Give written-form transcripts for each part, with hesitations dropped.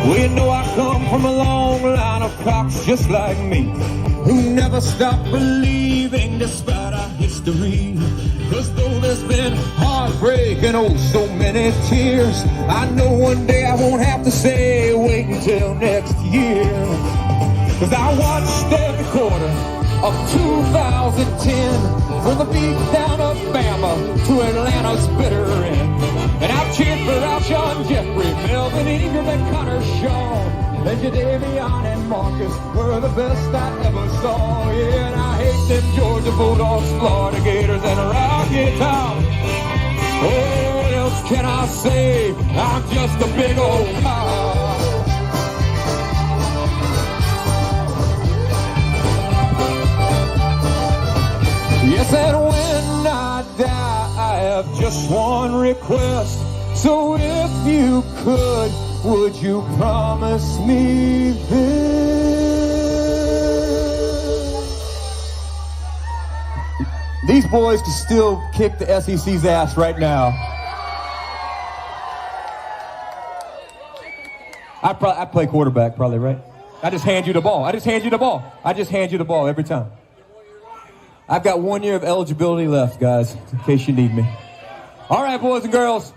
Well, you know I come from a long line of cocks just like me, who never stop believing despite our history. Cause though there's been heartbreak and oh so many tears, I know one day I won't have to say wait until next year. Cause I watched every quarter of 2010, from the beat down of Bama to Atlanta's bitter end. And I've cheered for Alshon Jeffrey, Melvin Ingram and Connor Shaw, and Jadavion and Marcus were the best I ever saw. Yeah, and I hate them Georgia Bulldogs, Florida Gators, and Rocky Top. Oh, what else can I say? I'm just a big old cock. Yes, and when I die, I have just one request. So if you could, would you promise me this? These boys can still kick the SEC's ass right now. I play quarterback probably, right? I just hand you the ball. I just hand you the ball every time. I've got 1 year of eligibility left, guys, in case you need me. All right, boys and girls,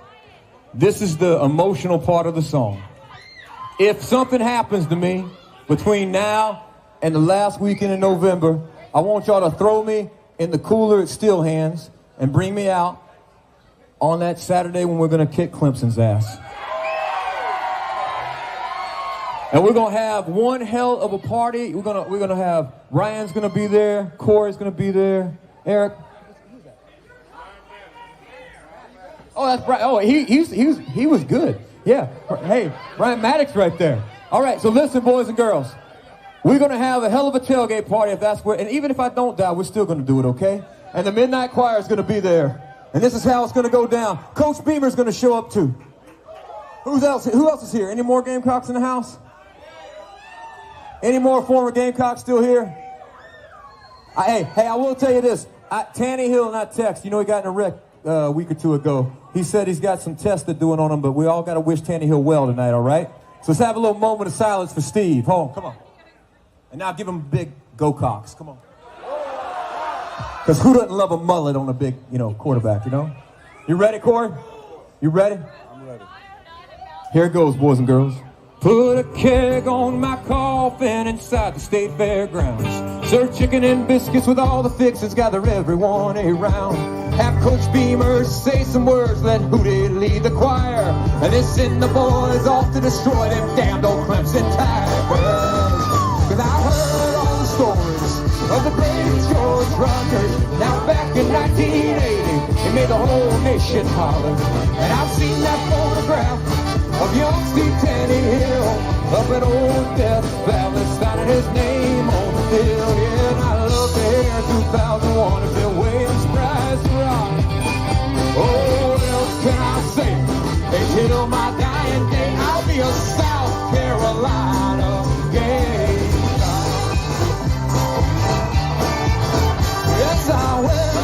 this is the emotional part of the song. If something happens to me between now and the last weekend in November, I want y'all to throw me in the cooler at Steel Hands and bring me out on that Saturday when we're going to kick Clemson's ass. And we're going to have one hell of a party. We're going to have, Ryan's going to be there, Corey's going to be there, Eric. Oh, that's right. Oh, he was good. Yeah. Hey, Ryan Maddox right there. All right, so listen, boys and girls. We're going to have a hell of a tailgate party if that's where, and even if I don't die, we're still going to do it, okay? And the Midnight Choir is going to be there. And this is how it's going to go down. Coach Beamer's going to show up too. Who else is here? Any more Gamecocks in the house? Any more former Gamecocks still here? Hey, I will tell you this. Tanny Hill, not text. You know he got in a wreck a week or two ago. He said he's got some tests they're doing on him, but we all got to wish Tanny Hill well tonight, all right? So let's have a little moment of silence for Steve. Hold on, come on. And now give him a big Go Cocks. Come on. Because who doesn't love a mullet on a big, quarterback, You ready, Corey? You ready? I'm ready. Here it goes, boys and girls. Put a keg on my coffin inside the state fairgrounds. Serve chicken and biscuits with all the fixings. Gather everyone around. Have Coach Beamer say some words. Let Hootie lead the choir. And then send the boys off to destroy them damned old Clemson Tigers. Cause I heard all the stories of the brave George Rogers. Now back in 1980, he made the whole nation holler. And I've seen that photograph of young Steve Tanny Hill up at Old Death Valley, signing his name on the field. Yeah, and I love to hear 2001 if Bill Williams tries to rock. Oh, what else can I say? Hey, till my dying day, I'll be a South Carolina Gamecock. Yes, I will.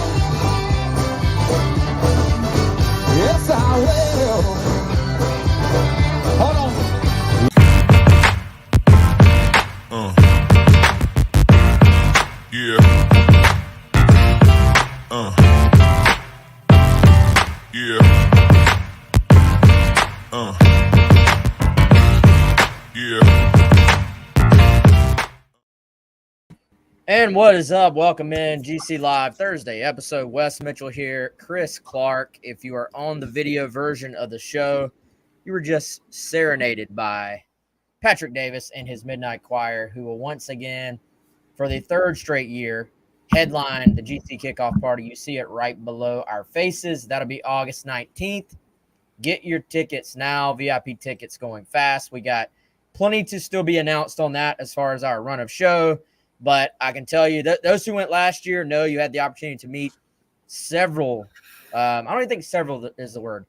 Yes, I will. Hold on. Yeah. Yeah. Yeah. And what is up? Welcome in GC Live Thursday episode. Wes Mitchell here, Chris Clark. If you are on the video version of the show, you were just serenaded by Patrick Davis and his Midnight Choir, who will once again, for the third straight year, headline the GC kickoff party. You see it right below our faces. That'll be August 19th. Get your tickets now. VIP tickets going fast. We got plenty to still be announced on that as far as our run of show. But I can tell you that those who went last year know you had the opportunity to meet several. I don't even think several is the word.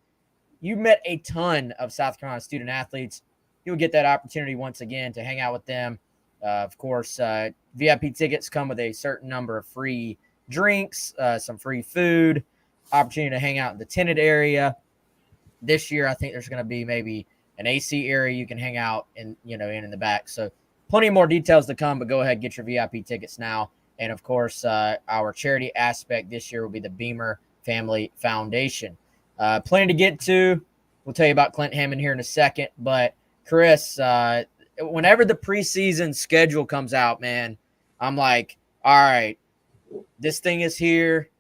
You met a ton of South Carolina student athletes. You'll get that opportunity once again to hang out with them. Of course, VIP tickets come with a certain number of free drinks, some free food, opportunity to hang out in the tented area. This year, I think there's going to be maybe an AC area you can hang out in the back. So plenty more details to come, but go ahead, get your VIP tickets now. And of course, our charity aspect this year will be the Beamer Family Foundation. Plenty to get to. We'll tell you about Clint Hammond here in a second. But Chris, whenever the preseason schedule comes out, man, I'm like, all right, this thing is here.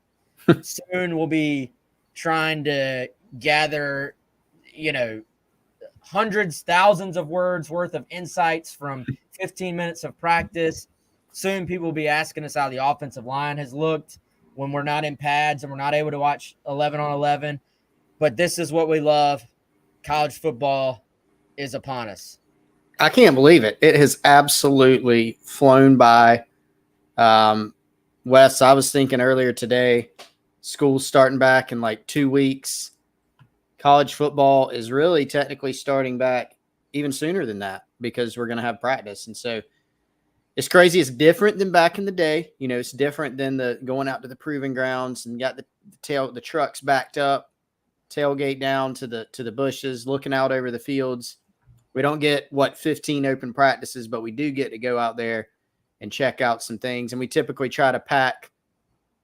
Soon we'll be trying to gather, hundreds, thousands of words worth of insights from 15 minutes of practice. Soon people will be asking us how the offensive line has looked when we're not in pads and we're not able to watch 11 on 11. But this is what we love. College football is upon us. I can't believe it. It has absolutely flown by. Wes, I was thinking earlier today, school's starting back in like 2 weeks. College football is really technically starting back even sooner than that because we're going to have practice. And so it's crazy. It's different than back in the day. It's different than the going out to the proving grounds and got the trucks backed up, tailgate down to the bushes, looking out over the fields. We don't get 15 open practices, but we do get to go out there and check out some things. And we typically try to pack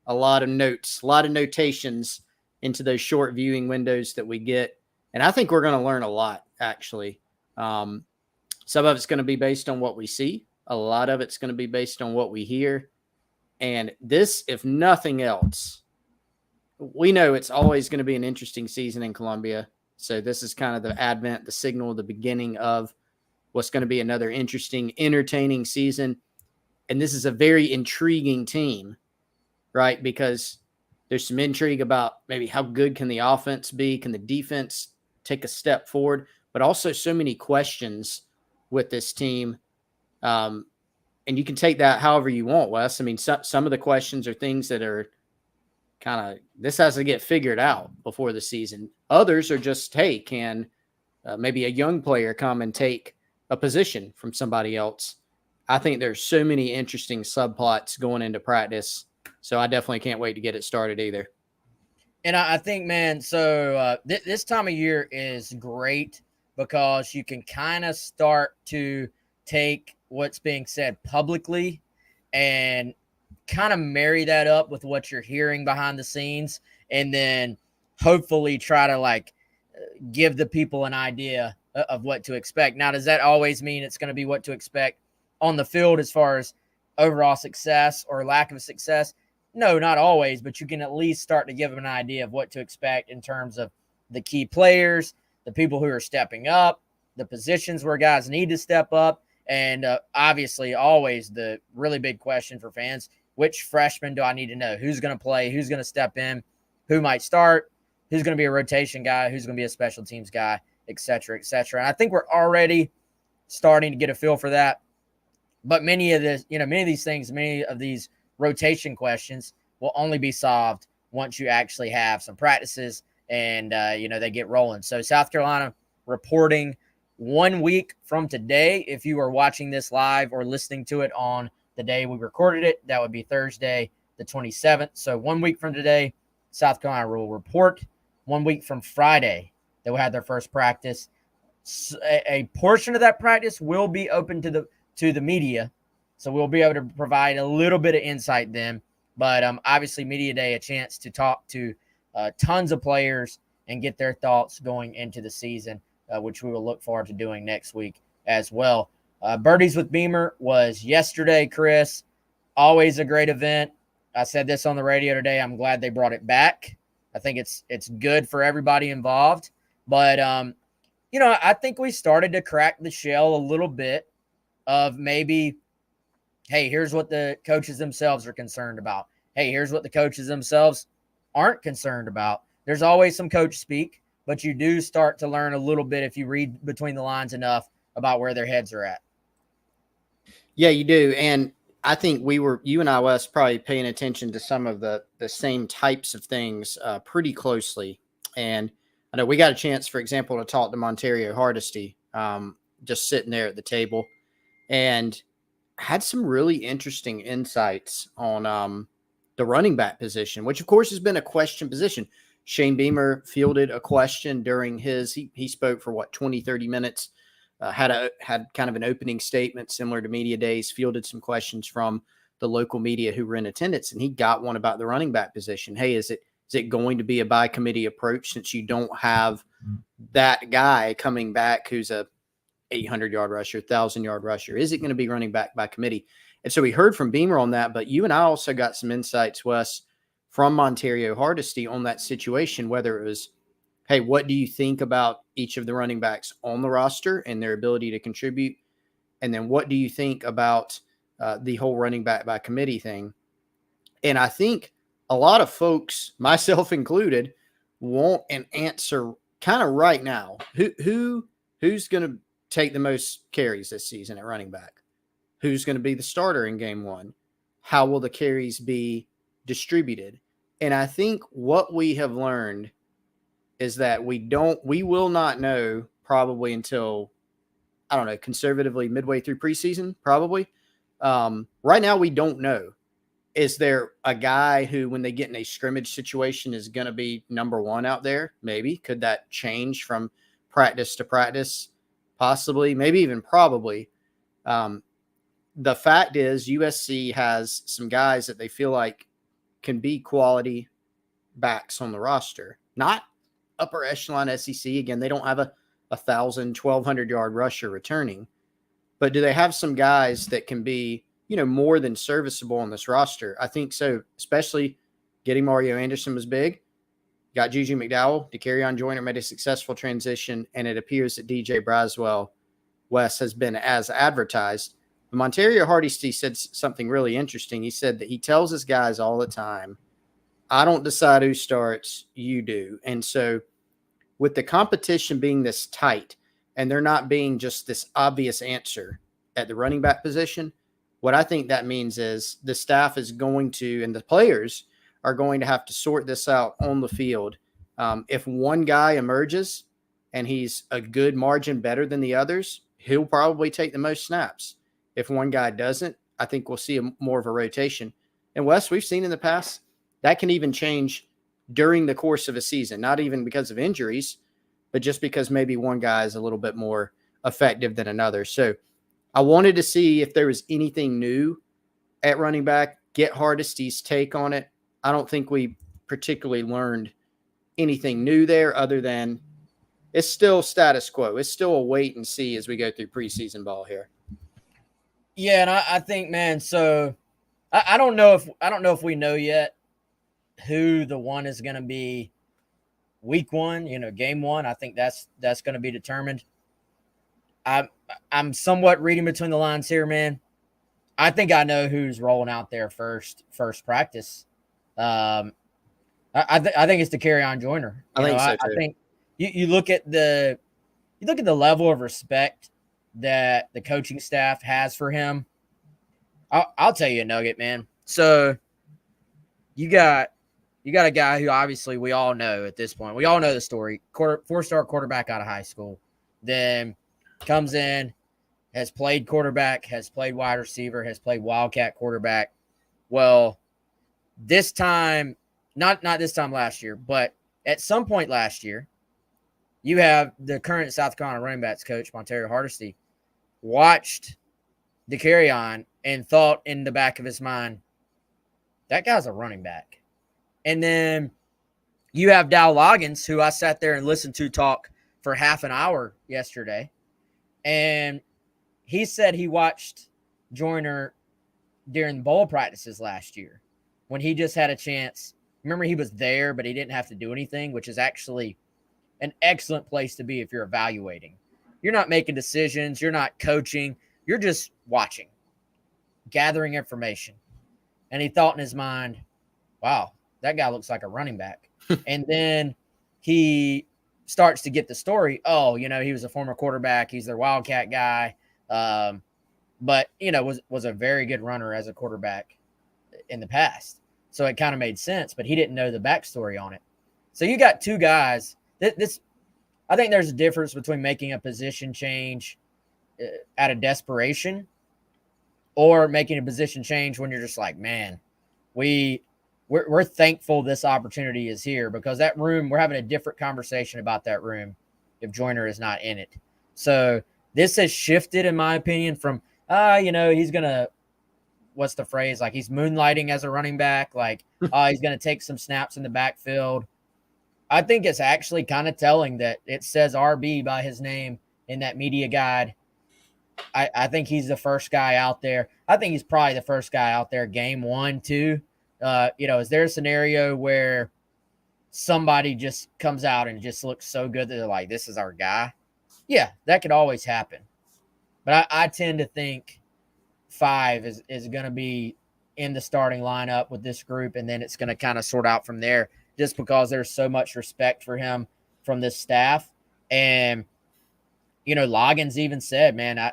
a lot of notes, a lot of notations into those short viewing windows that we get. And I think we're going to learn a lot, actually. Some of it's going to be based on what we see. A lot of it's going to be based on what we hear. And this, if nothing else, we know it's always going to be an interesting season in Columbia. So this is kind of the advent, the signal, the beginning of what's going to be another interesting, entertaining season. And this is a very intriguing team, right? Because there's some intrigue about maybe how good can the offense be? Can the defense take a step forward? But also so many questions with this team. And you can take that however you want, Wes. I mean, some of the questions are things that are kind of, this has to get figured out before the season. Others are just, hey, can maybe a young player come and take a position from somebody else? I think there's so many interesting subplots going into practice. So I definitely can't wait to get it started either. And I think, man, so this time of year is great because you can kind of start to take what's being said publicly and kind of marry that up with what you're hearing behind the scenes, and then hopefully try to give the people an idea of what to expect. Now, does that always mean it's going to be what to expect on the field as far as overall success or lack of success? No, not always, but you can at least start to give them an idea of what to expect in terms of the key players, the people who are stepping up, the positions where guys need to step up, and obviously always the really big question for fans, which freshman do I need to know? Who's going to play? Who's going to step in? Who might start? Who's going to be a rotation guy? Who's going to be a special teams guy, et cetera, et cetera. And I think we're already starting to get a feel for that. But many of these things, many of these rotation questions will only be solved once you actually have some practices and, they get rolling. So South Carolina reporting 1 week from today. If you are watching this live or listening to it on the day we recorded it, that would be Thursday, the 27th. So 1 week from today, South Carolina will report. 1 week from Friday, they will have their first practice. A portion of that practice will be open to the media, so we'll be able to provide a little bit of insight then. But obviously, media day, a chance to talk to tons of players and get their thoughts going into the season, which we will look forward to doing next week as well. Birdies with Beamer was yesterday, Chris. Always a great event. I said this on the radio today. I'm glad they brought it back. I think it's good for everybody involved. But, I think we started to crack the shell a little bit of maybe, hey, here's what the coaches themselves are concerned about. Hey, here's what the coaches themselves aren't concerned about. There's always some coach speak, but you do start to learn a little bit if you read between the lines enough about where their heads are at. Yeah, you do. And I think you and I, Wes, probably paying attention to some of the same types of things pretty closely. And I know we got a chance, for example, to talk to Montario Hardesty, just sitting there at the table, and had some really interesting insights on the running back position, which of course has been a question position. Shane Beamer fielded a question during he spoke for 20, 30 minutes, had kind of an opening statement similar to media days, fielded some questions from the local media who were in attendance. And he got one about the running back position. Hey, is it going to be a by committee approach since you don't have that guy coming back who's a 800-yard rusher, 1,000-yard rusher? Is it going to be running back by committee? And so we heard from Beamer on that, but you and I also got some insights, Wes, from Montario Hardesty on that situation, whether it was, hey, what do you think about each of the running backs on the roster and their ability to contribute? And then what do you think about the whole running back by committee thing? And I think a lot of folks, myself included, want an answer kind of right now. Who's going to take the most carries this season at running back? Who's going to be the starter in game one? How will the carries be distributed? And I think what we have learned is that we will not know probably until, I don't know, conservatively midway through preseason, probably. Right now, we don't know. Is there a guy who, when they get in a scrimmage situation, is going to be number one out there? Maybe. Could that change from practice to practice? Possibly, maybe even probably. The fact is USC has some guys that they feel like can be quality backs on the roster. Not upper echelon SEC. Again, they don't have a 1,000, 1,200-yard rusher returning. But do they have some guys that can be, more than serviceable on this roster? I think so, especially getting Mario Anderson was big. Got Juju McDowell. DeCarrion Joyner made a successful transition, and it appears that DJ Braswell, Wes, has been as advertised. But Montario Hardesty said something really interesting. He said that he tells his guys all the time, I don't decide who starts, you do. And so with the competition being this tight and there not being just this obvious answer at the running back position, what I think that means is the staff is going to, and the players are going to have to sort this out on the field. If one guy emerges and he's a good margin better than the others, he'll probably take the most snaps. If one guy doesn't, I think we'll see more of a rotation. And Wes, we've seen in the past, that can even change during the course of a season, not even because of injuries, but just because maybe one guy is a little bit more effective than another. So I wanted to see if there was anything new at running back, get Hardesty's take on it. I don't think we particularly learned anything new there other than it's still status quo. It's still a wait and see as we go through preseason ball here. Yeah, and I think, man, so I don't know if we know yet who the one is going to be week one, game one. I think that's going to be determined. I'm somewhat reading between the lines here, man. I think I know who's rolling out there first practice. I think it's DeCarrion Joyner. I think you look at the level of respect that the coaching staff has for him. I'll tell you a nugget, man. So you got a guy who obviously we all know at this point. We all know the story. Four-star quarterback out of high school. Then comes in, has played quarterback, has played wide receiver, has played wildcat quarterback. Well, this time, not this time last year, but at some point last year, you have the current South Carolina running backs coach, Montario Hardesty, watched DeCarrion and thought in the back of his mind, that guy's a running back. And then you have Dow Loggins, who I sat there and listened to talk for half an hour yesterday. And he said he watched Joyner during bowl practices last year when he just had a chance. Remember, he was there, but he didn't have to do anything, which is actually an excellent place to be if you're evaluating. You're not making decisions. You're not coaching. You're just watching, gathering information. And he thought in his mind, wow, that guy looks like a running back. And then he starts to get the story. Oh, he was a former quarterback. He's their wildcat guy. But, was a very good runner as a quarterback in the past. So it kind of made sense, but he didn't know the backstory on it. So you got two guys. I think there's a difference between making a position change out of desperation or making a position change when you're just like, man, we we're thankful this opportunity is here, because that room, we're having a different conversation about that room if Joyner is not in it. So this has shifted, in my opinion, from, he's going to, what's the phrase? Like, he's moonlighting as a running back. Like, he's going to take some snaps in the backfield. I think it's actually kind of telling that it says RB by his name in that media guide. I think he's the first guy out there. I think he's probably the first guy out there game 1, 2. Is there a scenario where somebody just comes out and just looks so good that they're like, this is our guy? Yeah, that could always happen. But I tend to think 5 is going to be in the starting lineup with this group, and then it's going to kind of sort out from there, just because there's so much respect for him from this staff. And, Loggins even said, man,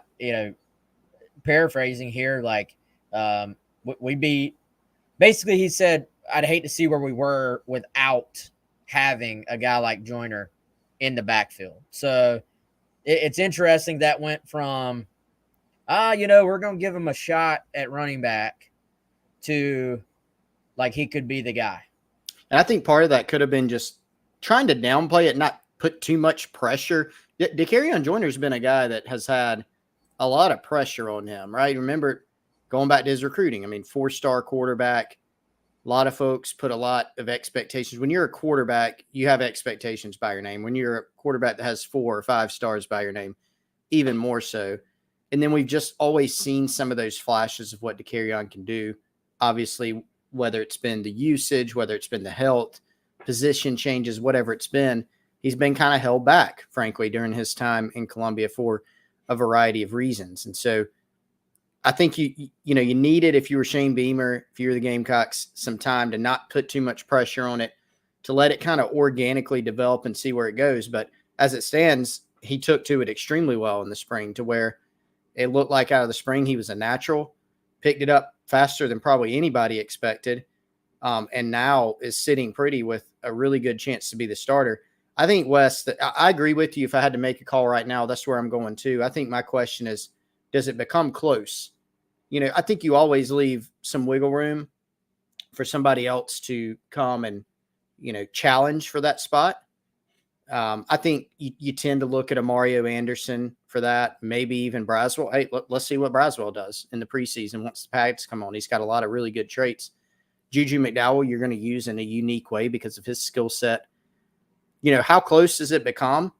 paraphrasing here, like, basically he said, I'd hate to see where we were without having a guy like Joyner in the backfield. So it's interesting that went from, we're going to give him a shot at running back to like he could be the guy. And I think part of that could have been just trying to downplay it, not put too much pressure. Dakereon Joyner's been a guy that has had a lot of pressure on him, right? Remember, going back to his recruiting, 4-star quarterback. A lot of folks put a lot of expectations. When you're a quarterback, you have expectations by your name. When you're a quarterback that has 4 or 5 stars by your name, even more so. And then we've just always seen some of those flashes of what Dakereon can do. Obviously, whether it's been the usage, whether it's been the health, position changes, whatever it's been, he's been kind of held back, frankly, during his time in Columbia for a variety of reasons. And so I think you needed, if you were Shane Beamer, if you were the Gamecocks, some time to not put too much pressure on it, to let it kind of organically develop and see where it goes. But as it stands, he took to it extremely well in the spring, to where it looked like out of the spring he was a natural, picked it up faster than probably anybody expected, and now is sitting pretty with a really good chance to be the starter. I think, Wes, that I agree with you. If I had to make a call right now, that's where I'm going to. I think my question is, does it become close? I think you always leave some wiggle room for somebody else to come and, challenge for that spot. I think you tend to look at a Mario Anderson for that, maybe even Braswell. Hey, let's see what Braswell does in the preseason once the pads come on. He's got a lot of really good traits. Juju McDowell, you're going to use in a unique way because of his skill set. How close does it become?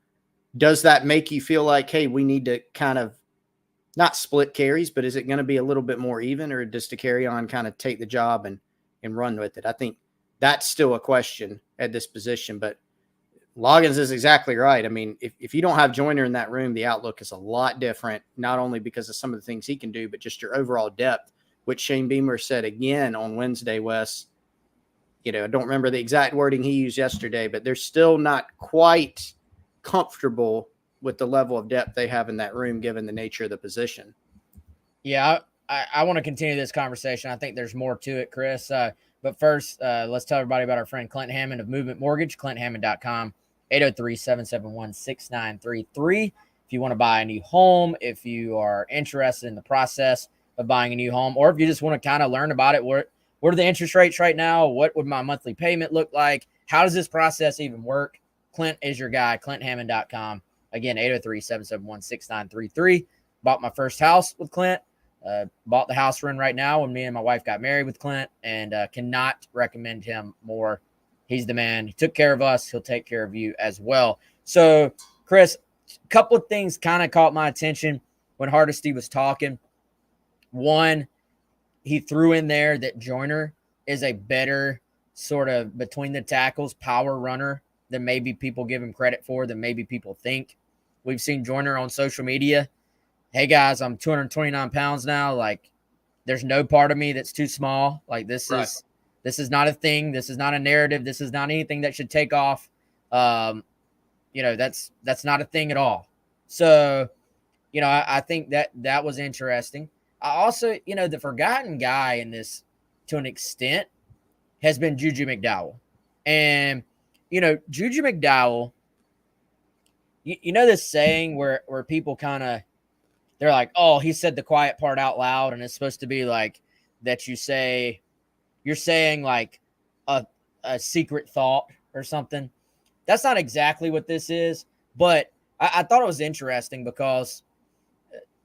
Does that make you feel like, hey, we need to kind of not split carries, but is it going to be a little bit more even, or does Dakereon kind of take the job and run with it? I think that's still a question at this position, but Loggins is exactly right. If you don't have Joyner in that room, the outlook is a lot different, not only because of some of the things he can do, but just your overall depth, which Shane Beamer said again on Wednesday, Wes. I don't remember the exact wording he used yesterday, but they're still not quite comfortable with the level of depth they have in that room, given the nature of the position. Yeah, I want to continue this conversation. I think there's more to it, Chris. But first, let's tell everybody about our friend Clint Hammond of Movement Mortgage, clint.hammond.com, 803-771-6933. If you want to buy a new home, if you are interested in the process of buying a new home, or if you just want to kind of learn about it, what are the interest rates right now? What would my monthly payment look like? How does this process even work? Clint is your guy, clint.hammond.com. Again, 803-771-6933. Bought my first house with Clint. Bought the house we're in right now when me and my wife got married with Clint, and cannot recommend him more. He's the man. He took care of us. He'll take care of you as well. So, Chris, a couple of things kind of caught my attention when Hardesty was talking. One, he threw in there that Joyner is a better sort of between the tackles power runner than maybe people give him credit for, than maybe people think. We've seen Joyner on social media. Hey, guys, I'm 229 pounds now. Like, there's no part of me that's too small. Like, this is not a thing. This is not a narrative. This is not anything that should take off. That's not a thing at all. So, I think that was interesting. I also, the forgotten guy in this, to an extent, has been Juju McDowell. And, Juju McDowell, this saying where people kind of, they're like, oh, he said the quiet part out loud, and it's supposed to be like that you're saying like a secret thought or something. That's not exactly what this is, but I thought it was interesting because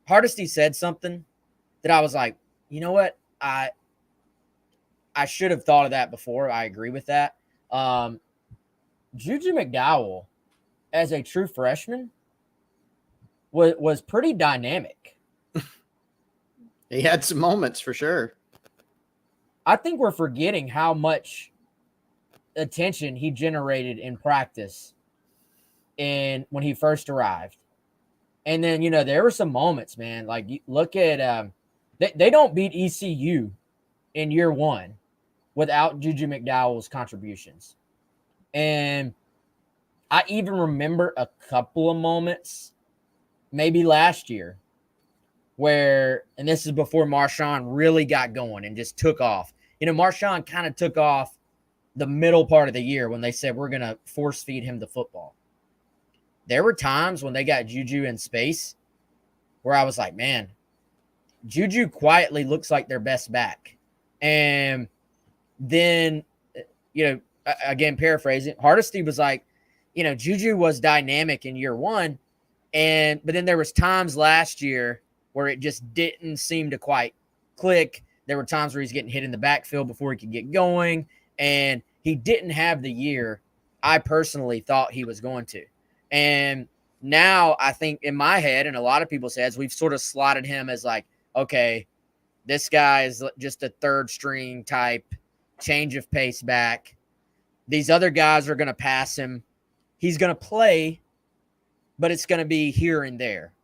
Hardesty said something that I was like, you know what? I should have thought of that before. I agree with that. Juju McDowell, as a true freshman, was pretty dynamic. He had some moments for sure. I think we're forgetting how much attention he generated in practice and when he first arrived. And then, there were some moments, man. Like, look at they don't beat ECU in year one without Juju McDowell's contributions. And I even remember a couple of moments, maybe last year, where, and this is before Marshawn really got going and just took off. Marshawn kind of took off the middle part of the year when they said we're going to force feed him the football. There were times when they got Juju in space where I was like, man, Juju quietly looks like their best back. And then, again, paraphrasing, Hardesty was like, Juju was dynamic in year one. But then there was times last year where it just didn't seem to quite click. There were times where he's getting hit in the backfield before he could get going. And he didn't have the year I personally thought he was going to. And now I think in my head and a lot of people's heads, we've sort of slotted him as like, okay, this guy is just a third string type, change of pace back. These other guys are going to pass him. He's going to play, but it's going to be here and there.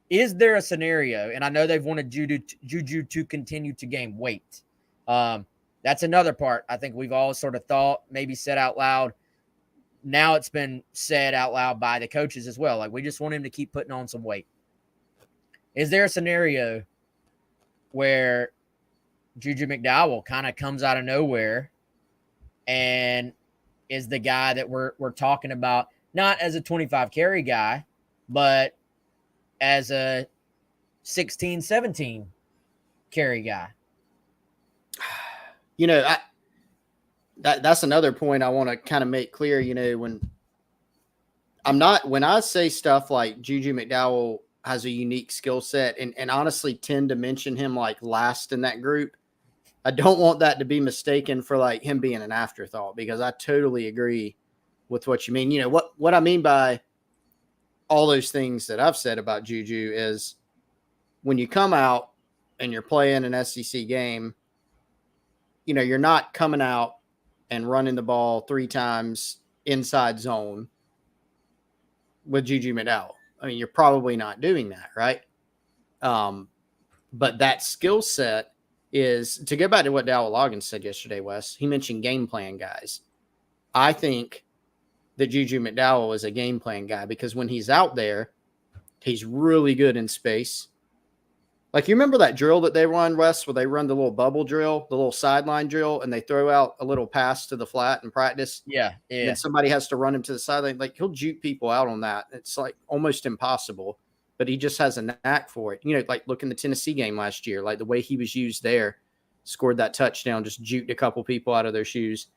Is there a scenario, and I know they've wanted Juju to continue to gain weight. That's another part I think we've all sort of thought, maybe said out loud. Now it's been said out loud by the coaches as well. Like, we just want him to keep putting on some weight. Is there a scenario where Juju McDowell kind of comes out of nowhere and is the guy that we're talking about, not as a 25 carry guy, but as a 16, 17 carry guy? That's another point I want to kind of make clear. When I say stuff like Juju McDowell has a unique skill set and honestly tend to mention him like last in that group, I don't want that to be mistaken for like him being an afterthought, because I totally agree with what you mean. What I mean by all those things that I've said about Juju is when you come out and you're playing an SEC game, you're not coming out and running the ball 3 times inside zone with Juju McDowell. I mean, you're probably not doing that, right? But that skill set is, to go back to what Dowell Loggins said yesterday, Wes, he mentioned game plan guys. I think that Juju McDowell is a game plan guy because when he's out there, he's really good in space. Like, you remember that drill that they run, Wes, where they run the little bubble drill, the little sideline drill, and they throw out a little pass to the flat in practice? Yeah. And somebody has to run him to the sideline. Like, he'll juke people out on that. It's like almost impossible, but he just has a knack for it. Like look in the Tennessee game last year, like the way he was used there, scored that touchdown, just juked a couple people out of their shoes.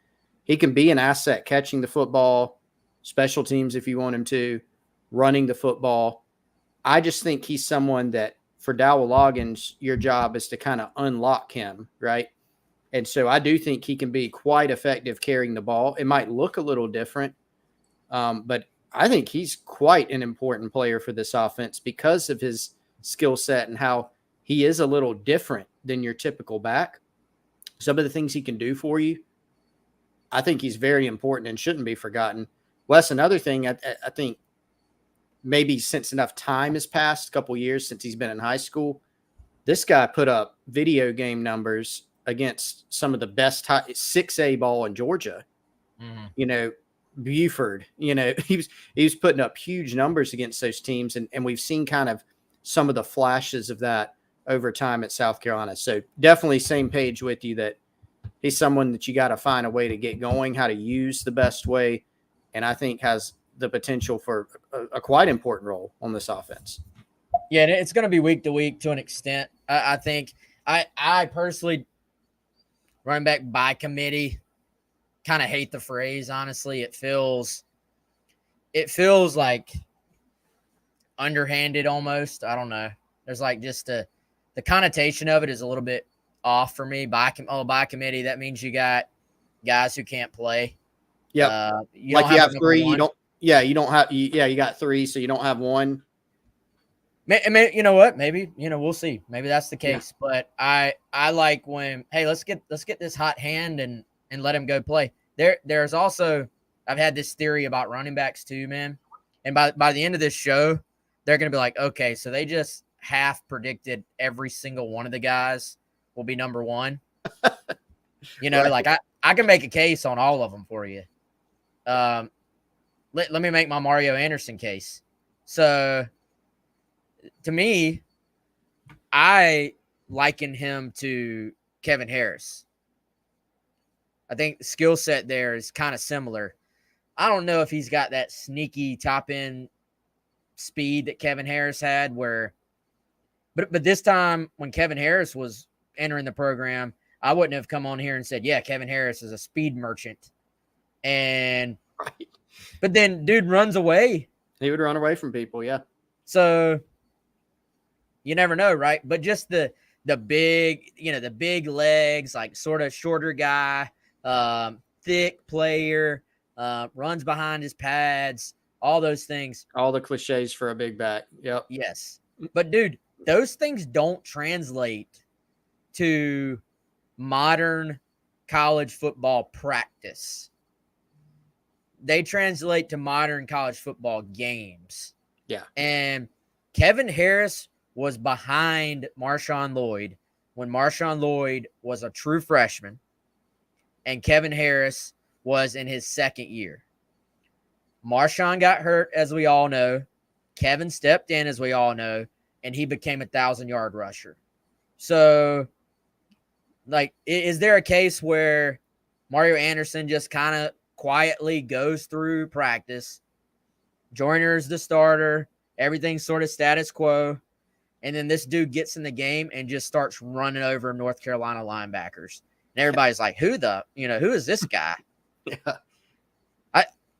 He can be an asset catching the football, special teams if you want him to, running the football. I just think he's someone that, for Dowell Loggins, your job is to kind of unlock him, right? And so I do think he can be quite effective carrying the ball. It might look a little different, but I think he's quite an important player for this offense because of his skill set and how he is a little different than your typical back. Some of the things he can do for you, I think he's very important and shouldn't be forgotten. Wes, another thing I think maybe since enough time has passed, a couple years since he's been in high school, this guy put up video game numbers against some of the best 6A ball in Georgia. Mm-hmm. Buford, he was putting up huge numbers against those teams. And we've seen kind of some of the flashes of that over time at South Carolina. So definitely same page with you that he's someone that you got to find a way to get going, how to use the best way. And I think has the potential for a quite important role on this offense. Yeah, and it's going to be week to week to an extent. I think I personally, running back by committee. Kind of hate the phrase, honestly. It feels like underhanded almost. I don't know. There's like just the connotation of it is a little bit off for me. By committee, that means you got guys who can't play. Yeah. You like you have three, one. you got three, so you don't have one. You know what? Maybe, we'll see. Maybe that's the case. Yeah. But I like when, hey, let's get this hot hand and let him go play. There's also, I've had this theory about running backs too, man. And by the end of this show, they're going to be like, okay, so they just half predicted every single one of the guys will be number one. Right. Like I can make a case on all of them for you. Let me make my Mario Anderson case. So to me, I liken him to Kevin Harris. I think the skill set there is kind of similar. I don't know if he's got that sneaky top end speed that Kevin Harris had but this time when Kevin Harris was entering the program, I wouldn't have come on here and said, yeah, Kevin Harris is a speed merchant. But then dude runs away. He would run away from people. Yeah. So you never know. Right. But just the big, the big legs, like sort of shorter guy, thick player, runs behind his pads, all those things. All the cliches for a big back. Yep. Yes. But dude, those things don't translate to modern college football practice. They translate to modern college football games. Yeah. And Kevin Harris was behind Marshawn Lloyd when Marshawn Lloyd was a true freshman and Kevin Harris was in his second year. Marshawn got hurt, as we all know. Kevin stepped in, as we all know, and he became a 1,000-yard rusher. So, like, is there a case where Mario Anderson just kind of quietly goes through practice, Joyner's the starter, everything's sort of status quo, and then this dude gets in the game and just starts running over North Carolina linebackers? And everybody's like, who is this guy? Yeah.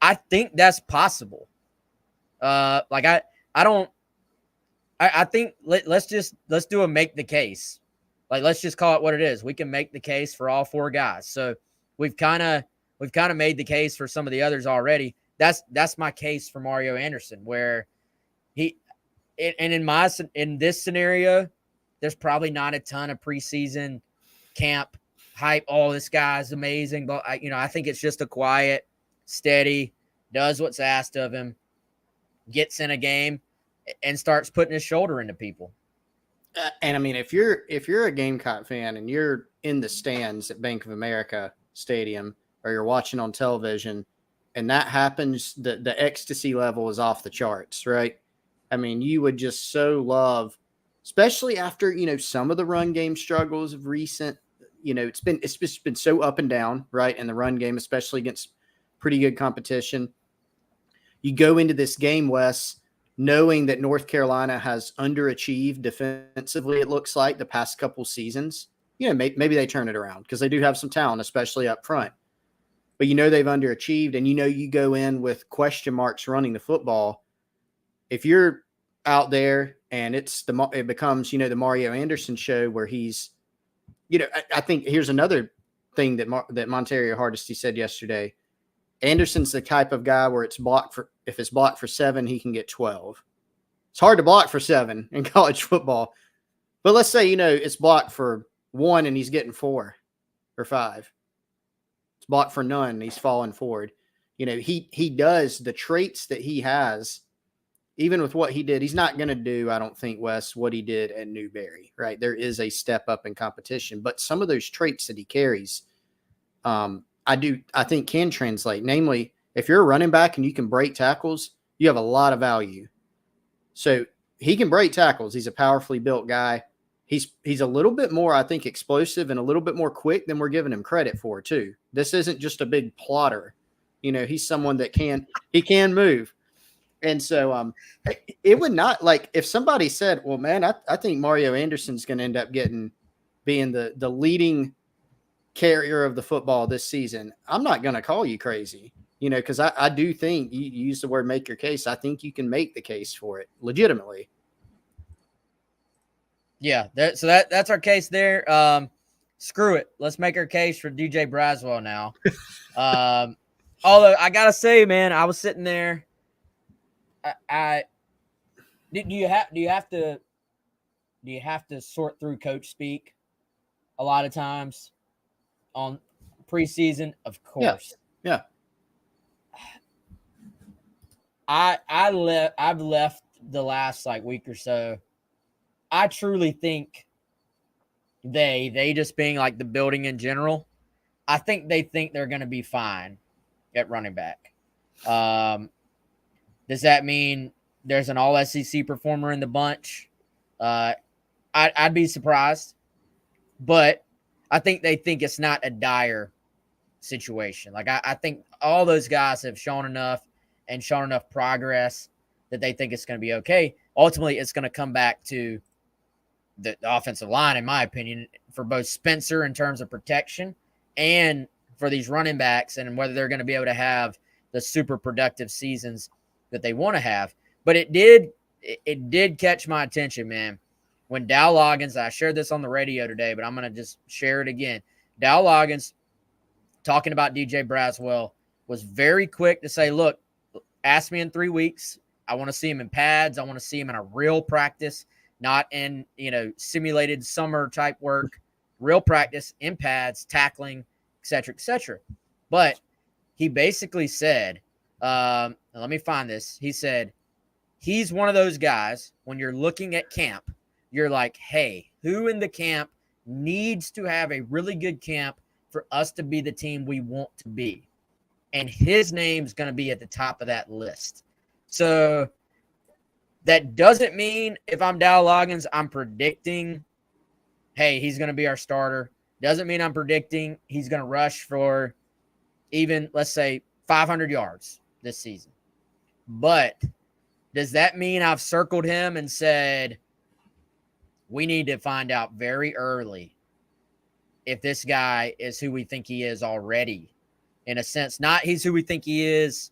I think that's possible. I think let's do a make the case. Like, let's just call it what it is. We can make the case for all four guys. So we've kind of made the case for some of the others already. That's my case for Mario Anderson, where in this scenario, there's probably not a ton of preseason camp hype. Oh, this guy's amazing. But I think it's just a quiet, steady, does what's asked of him, gets in a game and starts putting his shoulder into people. And I mean, if you're a Gamecock fan and you're in the stands at Bank of America Stadium or you're watching on television and that happens, the ecstasy level is off the charts, right? I mean, you would just so love, especially after, some of the run game struggles of recent, it's just been so up and down, right? And the run game, especially against pretty good competition. You go into this game, Wes, knowing that North Carolina has underachieved defensively, it looks like, the past couple seasons. Maybe they turn it around because they do have some talent, especially up front. But they've underachieved, and you go in with question marks running the football. If you're out there and it becomes, the Mario Anderson show where he's, I think here's another thing that Monterio Hardesty said yesterday. Anderson's the type of guy where if it's blocked for 7, he can get 12. It's hard to block for 7 in college football. But let's say, it's blocked for 1 and he's getting 4 or 5. It's blocked for none and he's falling forward. He does the traits that he has, even with what he did. He's not going to do, I don't think, Wes, what he did at Newberry, right? There is a step up in competition. But some of those traits that he carries, I think can translate. Namely, if you're a running back and you can break tackles, you have a lot of value. So he can break tackles. He's a powerfully built guy. He's a little bit more, I think, explosive and a little bit more quick than we're giving him credit for too. This isn't just a big plotter. He's someone that can move. And so it would not, like, if somebody said, well, man, I think Mario Anderson's going to end up being the leading carrier of the football this season, I'm not going to call you crazy, because I do think you use the word make your case. I think you can make the case for it legitimately. Yeah, that's our case there. Screw it. Let's make our case for DJ Braswell now. Although I gotta say, man, I was sitting there. Do you have to sort through coach speak a lot of times on preseason? Of course. Yeah. I've left the last week or so. I truly think they just being the building in general, I think they think they're going to be fine at running back. Does that mean there's an all SEC performer in the bunch? I'd be surprised, but I think they think it's not a dire situation. I think all those guys have shown enough progress that they think it's going to be okay. Ultimately, it's going to come back to the offensive line, in my opinion, for both Spencer in terms of protection and for these running backs, and whether they're going to be able to have the super productive seasons that they want to have. But it did catch my attention, man, when Dow Loggins, I shared this on the radio today, but I'm going to just share it again. Dow Loggins, talking about DJ Braswell, was very quick to say, look, ask me in 3 weeks. I want to see him in pads. I want to see him in a real practice, not in, simulated summer type work, real practice in pads, tackling, et cetera, et cetera. But he basically said, let me find this. He said, he's one of those guys, when you're looking at camp, you're like, hey, who in the camp needs to have a really good camp for us to be the team we want to be? And his name's going to be at the top of that list. So that doesn't mean if I'm Dow Loggins, I'm predicting, hey, he's going to be our starter. Doesn't mean I'm predicting he's going to rush for even, let's say, 500 yards this season. But does that mean I've circled him and said, we need to find out very early if this guy is who we think he is already? In a sense, not he's who we think he is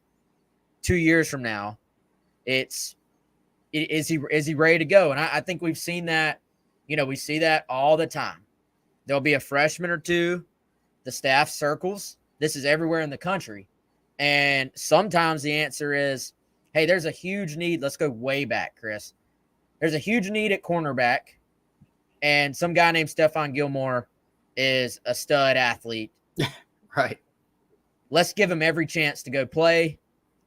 2 years from now. Is he ready to go? And I think we've seen that. We see that all the time. There'll be a freshman or two, the staff circles. This is everywhere in the country. And sometimes the answer is, hey, there's a huge need. Let's go way back, Chris. There's a huge need at cornerback. And some guy named Stephon Gilmore is a stud athlete. Right. Let's give him every chance to go play.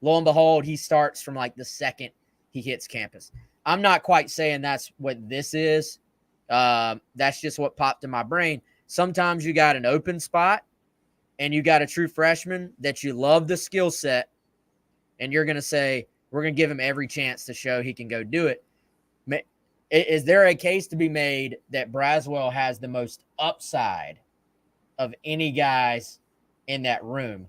Lo and behold, he starts from the second he hits campus. I'm not quite saying that's what this is. That's just what popped in my brain. Sometimes you got an open spot and you got a true freshman that you love the skill set, and you're going to say, we're going to give him every chance to show he can go do it. Is there a case to be made that Braswell has the most upside of any guys in that room?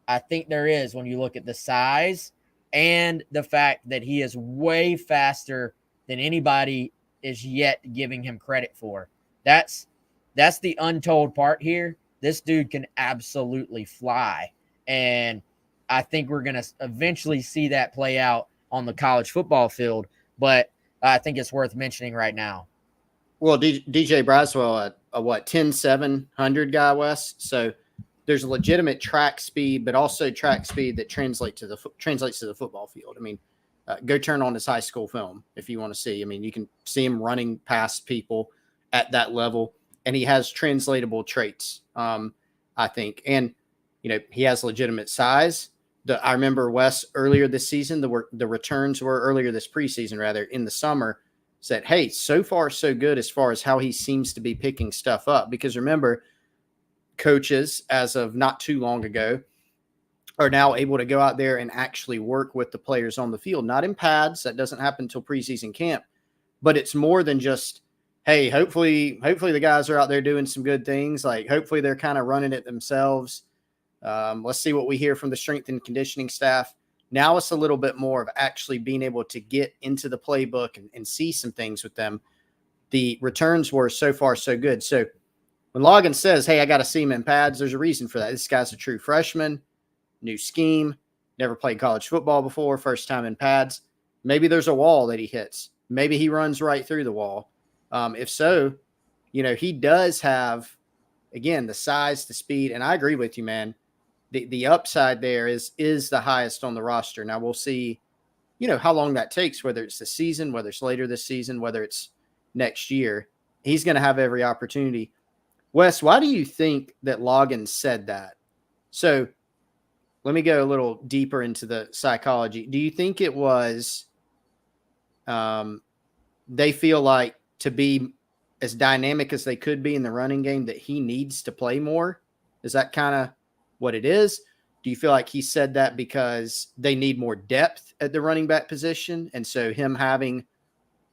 I think there is, when you look at the size and the fact that he is way faster than anybody is yet giving him credit for. That's the untold part here. This dude can absolutely fly. And I think we're going to eventually see that play out on the college football field. But I think it's worth mentioning right now. Well, DJ Braswell, a 10-700 guy, Wes. So there's a legitimate track speed, but also track speed that translates to the football field. I mean, go turn on his high school film if you want to see. I mean, you can see him running past people at that level, and he has translatable traits, I think. And, he has legitimate size. I remember, Wes, earlier this season, the returns were earlier this preseason, rather, in the summer, said, hey, so far so good as far as how he seems to be picking stuff up. Because remember, coaches, as of not too long ago, are now able to go out there and actually work with the players on the field, not in pads. That doesn't happen until preseason camp, but it's more than just, hey, hopefully the guys are out there doing some good things. Hopefully they're kind of running it themselves. Let's see what we hear from the strength and conditioning staff. Now it's a little bit more of actually being able to get into the playbook and see some things with them. The returns were so far so good. So when Logan says, hey, I got to see him in pads, there's a reason for that. This guy's a true freshman, new scheme, never played college football before, first time in pads. Maybe there's a wall that he hits. Maybe he runs right through the wall. If so, he does have, again, the size, the speed, and I agree with you, man. The upside there is the highest on the roster. Now we'll see, how long that takes, whether it's the season, whether it's later this season, whether it's next year. He's going to have every opportunity. Wes, why do you think that Logan said that? So let me go a little deeper into the psychology. Do you think it was they feel like to be as dynamic as they could be in the running game that he needs to play more? Is that kind of what it is? Do you feel like he said that because they need more depth at the running back position? And so him having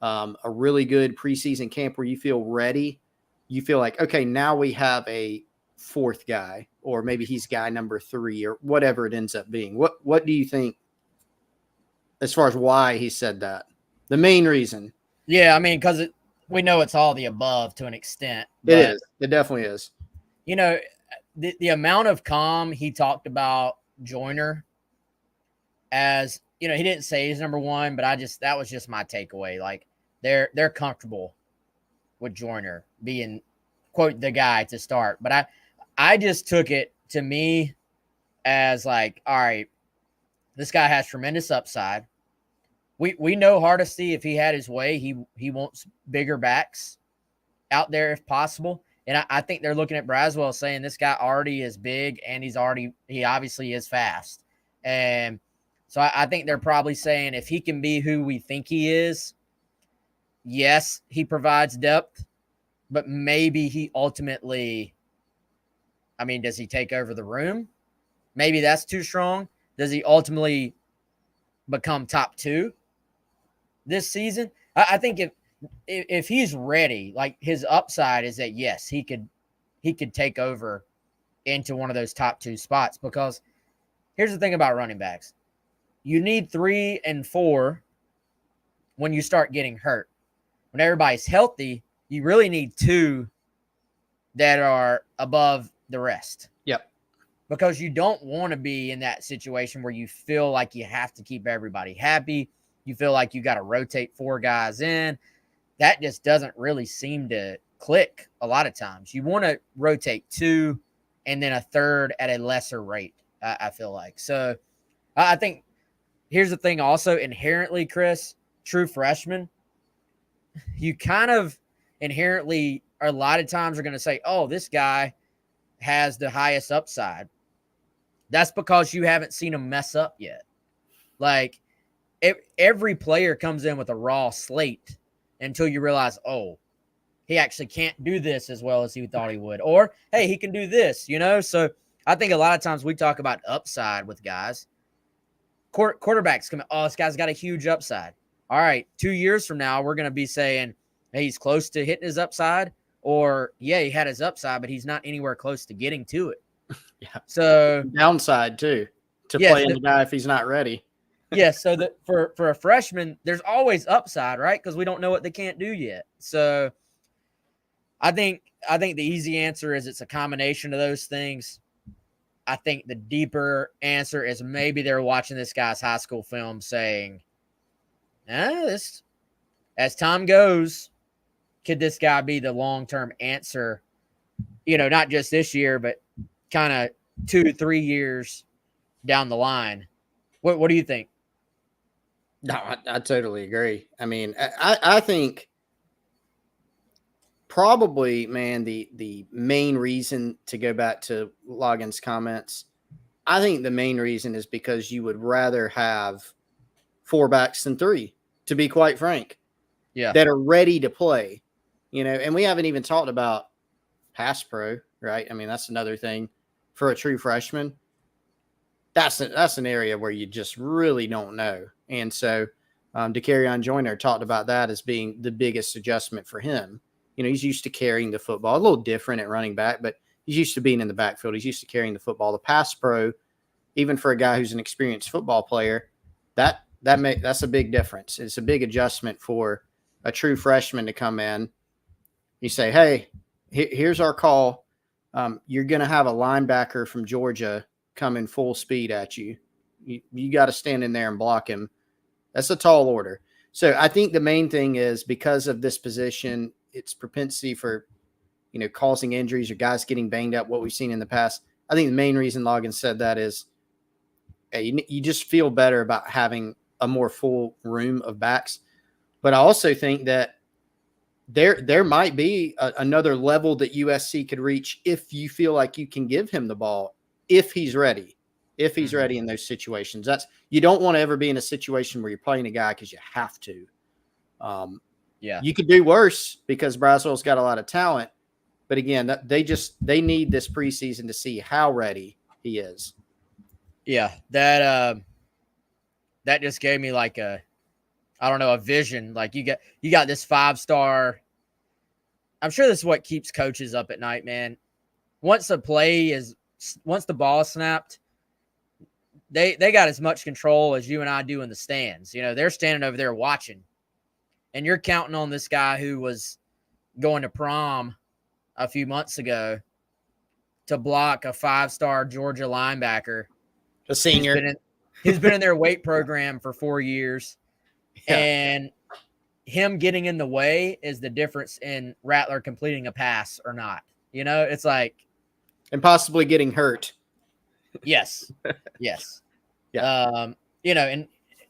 a really good preseason camp where you feel ready, you feel like, okay, now we have a fourth guy, or maybe he's guy number 3 or whatever it ends up being. What do you think as far as why he said that? The main reason. Yeah, I mean, because we know it's all the above to an extent. It is. It definitely is. The amount of calm he talked about Joyner as, he didn't say he's number 1, but that was just my takeaway. Like they're comfortable with Joyner being, quote, the guy to start. But I just took it to me as like, all right, this guy has tremendous upside. We know Hardesty, if he had his way, he wants bigger backs out there if possible. And I think they're looking at Braswell saying this guy already is big and he obviously is fast. And so I think they're probably saying if he can be who we think he is, yes, he provides depth, but maybe he ultimately, does he take over the room? Maybe that's too strong. Does he ultimately become top 2 this season? I think if he's ready, like his upside is that, yes, he could take over into one of those top 2 spots, because here's the thing about running backs. You need 3 and 4 when you start getting hurt. When everybody's healthy, you really need 2 that are above the rest. Yep. Because you don't want to be in that situation where you feel like you have to keep everybody happy. You feel like you got to rotate 4 guys in. That just doesn't really seem to click a lot of times. You want to rotate 2 and then a third at a lesser rate, I feel like. So I think here's the thing also, inherently, Chris, true freshman, you kind of inherently a lot of times are going to say, oh, this guy has the highest upside. That's because you haven't seen him mess up yet. Like every player comes in with a raw slate until you realize, oh, he actually can't do this as well as he thought he would. Or, hey, he can do this, So I think a lot of times we talk about upside with guys. Quarterbacks come, oh, this guy's got a huge upside. All right, 2 years from now, we're going to be saying, hey, he's close to hitting his upside. Or, yeah, he had his upside, but he's not anywhere close to getting to it. Yeah. So downside, too, to playing the guy if he's not ready. Yeah, so for a freshman, there's always upside, right? Because we don't know what they can't do yet. So I think the easy answer is it's a combination of those things. I think the deeper answer is maybe they're watching this guy's high school film saying, this, as time goes, could this guy be the long-term answer, not just this year, but kind of 2-3 years down the line. What do you think? No, I totally agree. I think probably, man, the main reason, to go back to Logan's comments, I think the main reason is because you would rather have 4 backs than 3, to be quite frank. Yeah. That are ready to play, and we haven't even talked about pass pro, right? That's another thing for a true freshman. That's an area where you just really don't know. And so DeCarrion Joyner talked about that as being the biggest adjustment for him. He's used to carrying the football, a little different at running back, but he's used to being in the backfield. He's used to carrying the football. The pass pro, even for a guy who's an experienced football player, that's a big difference. It's a big adjustment for a true freshman to come in. You say, hey, Here's our call. You're going to have a linebacker from Georgia coming full speed at you. You got to stand in there and block him. That's a tall order. So I think the main thing is because of this position, its propensity for, causing injuries or guys getting banged up, what we've seen in the past. I think the main reason Logan said that is you just feel better about having a more full room of backs. But I also think that there might be another level that USC could reach if you feel like you can give him the ball, if he's ready in those situations. You don't want to ever be in a situation where you're playing a guy because you have to. You could do worse because Braswell's got a lot of talent, but again, they need this preseason to see how ready he is. Yeah, that just gave me like a vision. Like you got this 5-star. I'm sure this is what keeps coaches up at night, man. Once the ball is snapped, they got as much control as you and I do in the stands. They're standing over there watching, and you're counting on this guy who was going to prom a few months ago to block a 5-star Georgia linebacker, a senior. Who's been in their weight program for 4 years. Yeah. And him getting in the way is the difference in Rattler completing a pass or not. It's like. And possibly getting hurt. Yes. Yes. Yeah. And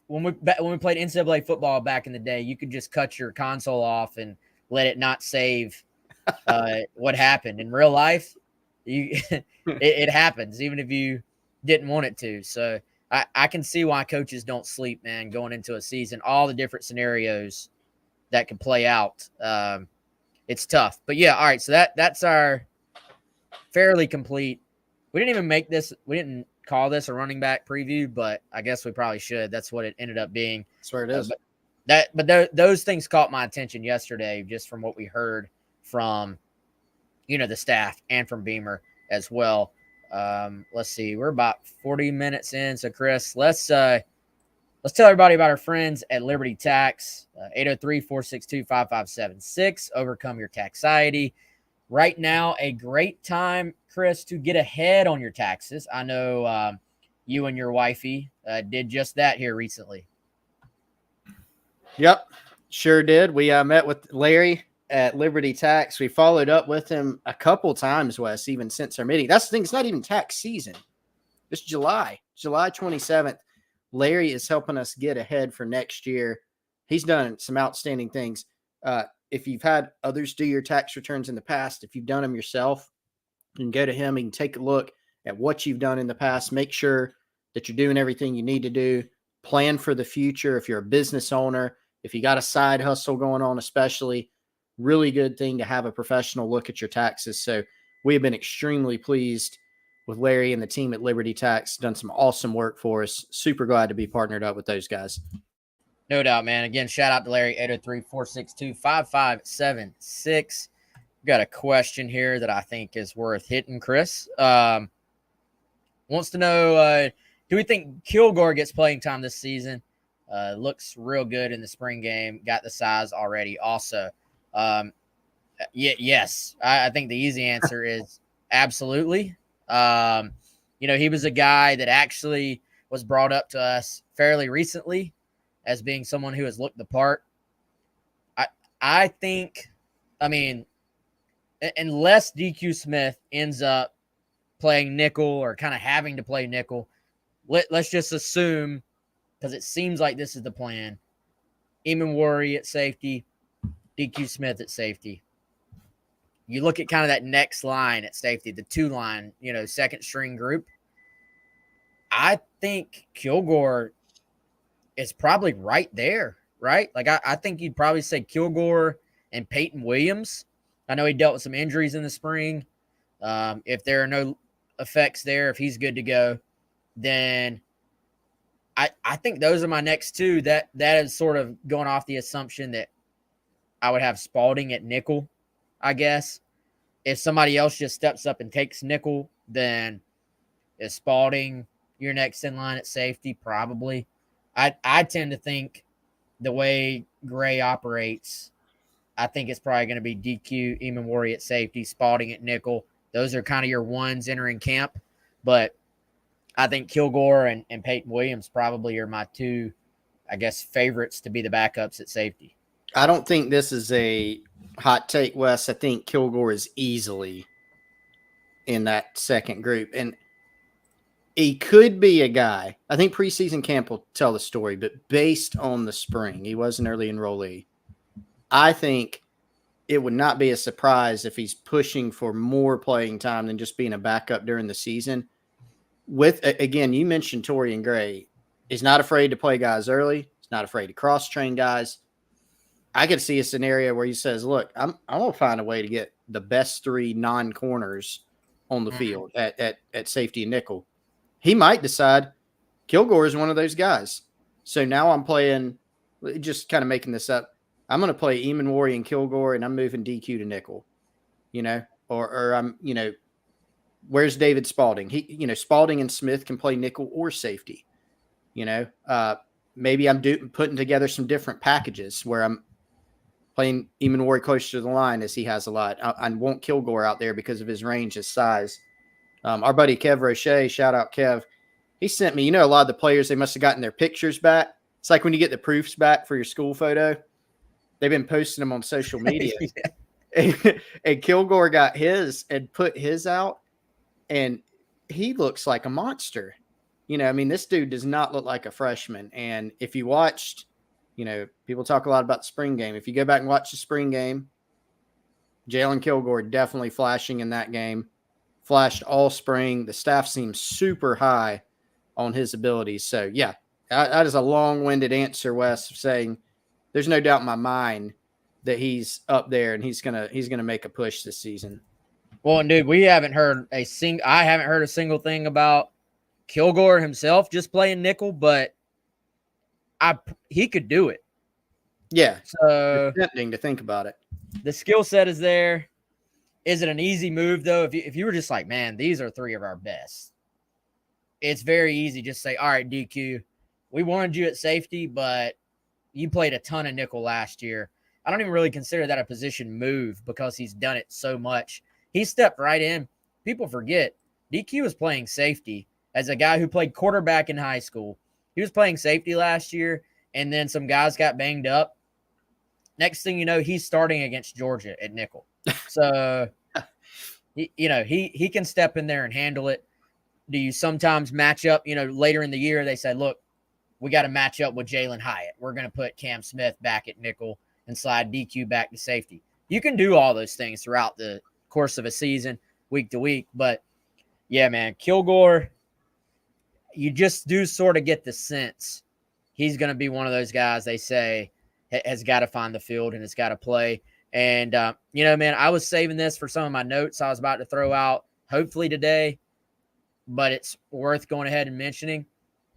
when we played NCAA football back in the day, you could just cut your console off and let it not save what happened. In real life, it happens, even if you didn't want it to. So I can see why coaches don't sleep, man, going into a season, all the different scenarios that could play out. It's tough. But yeah, all right. So that's our fairly complete. We didn't even make this. We didn't call this a running back preview, but I guess we probably should. That's what it ended up being. That's where it is. But those things caught my attention yesterday, just from what we heard from, the staff and from Beamer as well. Let's see. We're about 40 minutes in. So Chris, let's tell everybody about our friends at Liberty Tax, 803-462-5576. Overcome your taxiety. Right now, a great time, Chris, to get ahead on your taxes. I know you and your wifey did just that here recently. Yep, sure did. We met with Larry at Liberty Tax. We followed up with him a couple times, Wes, even since our meeting. That's the thing. It's not even tax season. It's July 27th. Larry is helping us get ahead for next year. He's done some outstanding things. If you've had others do your tax returns in the past, if you've done them yourself, you can go to him. You can take a look at what you've done in the past. Make sure that you're doing everything you need to do. Plan for the future. If you're a business owner, if you got a side hustle going on, especially, really good thing to have a professional look at your taxes. So we have been extremely pleased with Larry and the team at Liberty Tax. Done some awesome work for us. Super glad to be partnered up with those guys. No doubt, man. Again, shout out to Larry, 803-462-5576. Got a question here that I think is worth hitting, Chris. Wants to know, do we think Kilgore gets playing time this season? Looks real good in the spring game. Got the size already also. Yes. I think the easy answer is absolutely. He was a guy that actually was brought up to us fairly recently as being someone who has looked the part. I think, unless DQ Smith ends up playing nickel or kind of having to play nickel, let's just assume, because it seems like this is the plan, Eamon at safety, DQ Smith at safety. You look at kind of that next line at safety, the 2-line, second string group. I think Kilgore is probably right there, right? Like I think you'd probably say Kilgore and Peyton Williams. I know he dealt with some injuries in the spring. If there are no effects there, if he's good to go, then I think those are my next two. That is sort of going off the assumption that I would have Spalding at nickel, I guess. If somebody else just steps up and takes nickel, then is Spalding your next in line at safety? Probably. I tend to think the way Gray operates, I think it's probably going to be DQ, Eamon at safety, Spalding at nickel. Those are kind of your ones entering camp. But I think Kilgore and Peyton Williams probably are my two, I guess, favorites to be the backups at safety. I don't think this is a hot take, Wes. I think Kilgore is easily in that second group. And he could be a guy. I think preseason camp will tell the story, but based on the spring, he was an early enrollee. I think it would not be a surprise if he's pushing for more playing time than just being a backup during the season. With, again, you mentioned Torian Gray. He's not afraid to play guys early. He's not afraid to cross-train guys. I could see a scenario where he says, look, I'm going to find a way to get the best 3 non-corners on the field at safety and nickel. He might decide Kilgore is one of those guys. So now I'm playing, just kind of making this up, I'm going to play Eamon and Kilgore, and I'm moving DQ to nickel, or I'm, where's David Spalding? Spalding and Smith can play nickel or safety, maybe I'm putting together some different packages where I'm playing Eamon closer to the line as he has a lot. I want Kilgore out there because of his range, his size. Our buddy Kev Roche, shout out Kev, he sent me, a lot of the players, they must have gotten their pictures back. It's like when you get the proofs back for your school photo. They've been posting them on social media. And Kilgore got his and put his out, and he looks like a monster. This dude does not look like a freshman. And if you watched, people talk a lot about the spring game. If you go back and watch the spring game, Jalen Kilgore definitely flashing in that game. Flashed all spring. The staff seems super high on his abilities. So, yeah, that is a long-winded answer, Wes, saying there's no doubt in my mind that he's up there and he's gonna make a push this season. Well, and dude, I haven't heard a single thing about Kilgore himself just playing nickel, but he could do it. Yeah, so it's tempting to think about it. The skill set is there. Is it an easy move though? If you were just like, man, these are 3 of our best, it's very easy. Just say, all right, DQ, we wanted you at safety, but you played a ton of nickel last year. I don't even really consider that a position move because he's done it so much. He stepped right in. People forget DQ was playing safety as a guy who played quarterback in high school. He was playing safety last year, and then some guys got banged up. Next thing you know, he's starting against Georgia at nickel. So, he can step in there and handle it. Do you sometimes match up, later in the year, they say, look, we got to match up with Jalen Hyatt. We're going to put Cam Smith back at nickel and slide DQ back to safety. You can do all those things throughout the course of a season, week to week. But, yeah, man, Kilgore, you just do sort of get the sense he's going to be one of those guys they say has got to find the field and has got to play. And, man, I was saving this for some of my notes I was about to throw out, hopefully today, but it's worth going ahead and mentioning.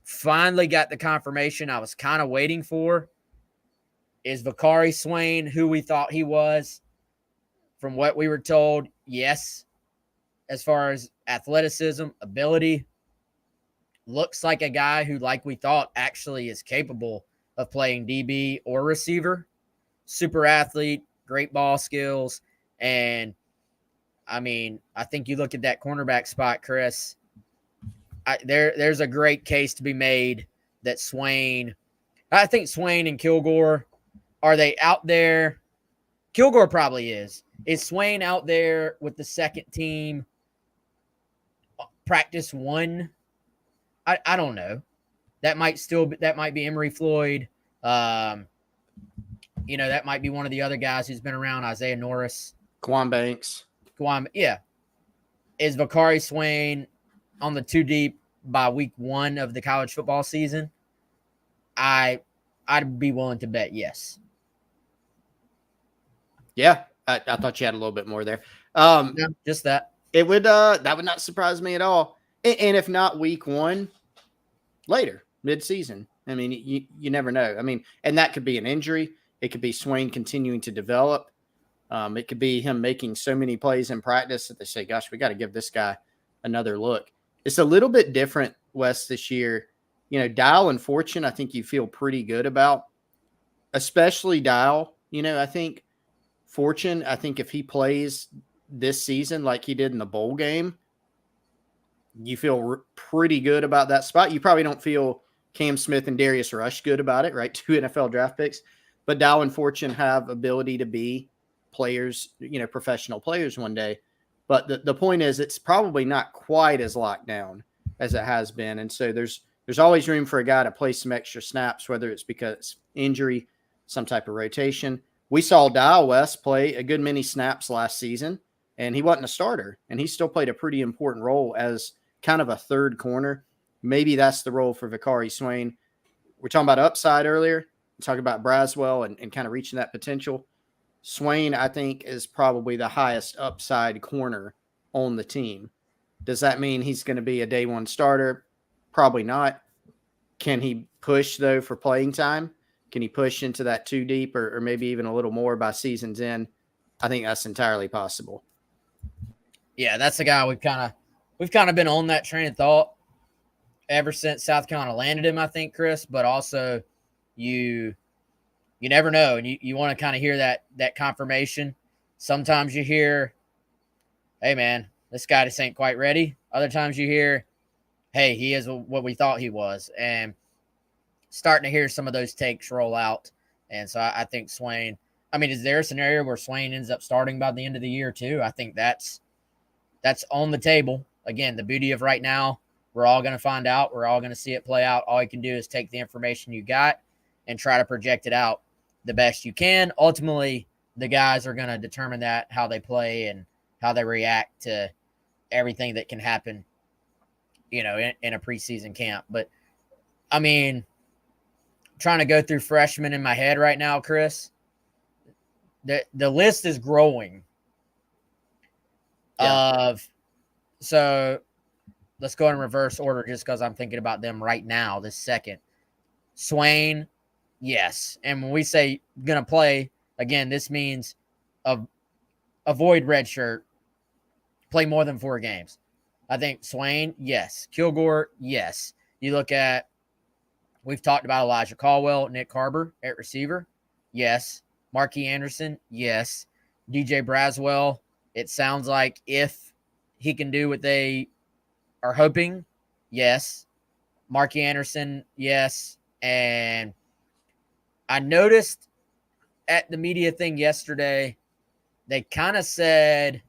Finally got the confirmation I was kind of waiting for. Is Vakari Swain who we thought he was? From what we were told, yes. As far as athleticism, ability, looks like a guy who, like we thought, actually is capable of playing DB or receiver. Super athlete, great ball skills. And, I think you look at that cornerback spot, Chris, there's a great case to be made that I think Swain and Kilgore, are they out there? Kilgore probably is. Is Swain out there with the second team practice 1? I don't know. That might be Emory Floyd. That might be one of the other guys who's been around, Isaiah Norris. Quan Banks. Yeah. Is Vakari Swain on the 2 deep by week 1 of the college football season? I'd be willing to bet yes. Yeah, I thought you had a little bit more there. No, just that. It would that would not surprise me at all. And if not week 1, later, mid-season. You never know. And that could be an injury. It could be Swain continuing to develop. It could be him making so many plays in practice that they say, gosh, we got to give this guy another look. It's a little bit different, Wes, this year. Dial and Fortune, I think you feel pretty good about, especially Dial. I think Fortune, I think if he plays this season like he did in the bowl game, you feel pretty good about that spot. You probably don't feel Cam Smith and Darius Rush good about it, right? 2 NFL draft picks. But Dow and Fortune have ability to be players, professional players one day. But the point is, it's probably not quite as locked down as it has been. And so there's always room for a guy to play some extra snaps, whether it's because injury, some type of rotation. We saw Dial West play a good many snaps last season, and he wasn't a starter, and he still played a pretty important role as kind of a third corner. Maybe that's the role for Vicari Swain. We're talking about upside earlier. We're talking about Braswell and kind of reaching that potential. Swain, I think, is probably the highest upside corner on the team. Does that mean he's going to be a day one starter? Probably not. Can he push, though, for playing time? Can he push into that 2 deep or maybe even a little more by season's end? I think that's entirely possible. Yeah, that's the guy we've kind of been on that train of thought ever since South Carolina landed him, I think, Chris. But also, you never know, and you want to kind of hear that confirmation. Sometimes you hear, "Hey, man, this guy just ain't quite ready." Other times you hear, "Hey, he is what we thought he was," and starting to hear some of those takes roll out. And so I think Swain. I mean, is there a scenario where Swain ends up starting by the end of the year too? I think that's on the table. Again, the beauty of right now, we're all going to find out. We're all going to see it play out. All you can do is take the information you got and try to project it out the best you can. Ultimately, the guys are going to determine that, how they play and how they react to everything that can happen, in a preseason camp. But, I mean, trying to go through freshmen in my head right now, Chris, the list is growing. Yeah. So let's go in reverse order just because I'm thinking about them right now, this second. Swain, yes. And when we say going to play, again, this means avoid redshirt, play more than 4 games. I think Swain, yes. Kilgore, yes. You look at, we've talked about Elijah Caldwell, Nick Carber at receiver, yes. Marquis Anderson, yes. DJ Braswell, it sounds like if he can do what they are hoping, yes. Marquis Anderson, yes. And I noticed at the media thing yesterday, they kind of said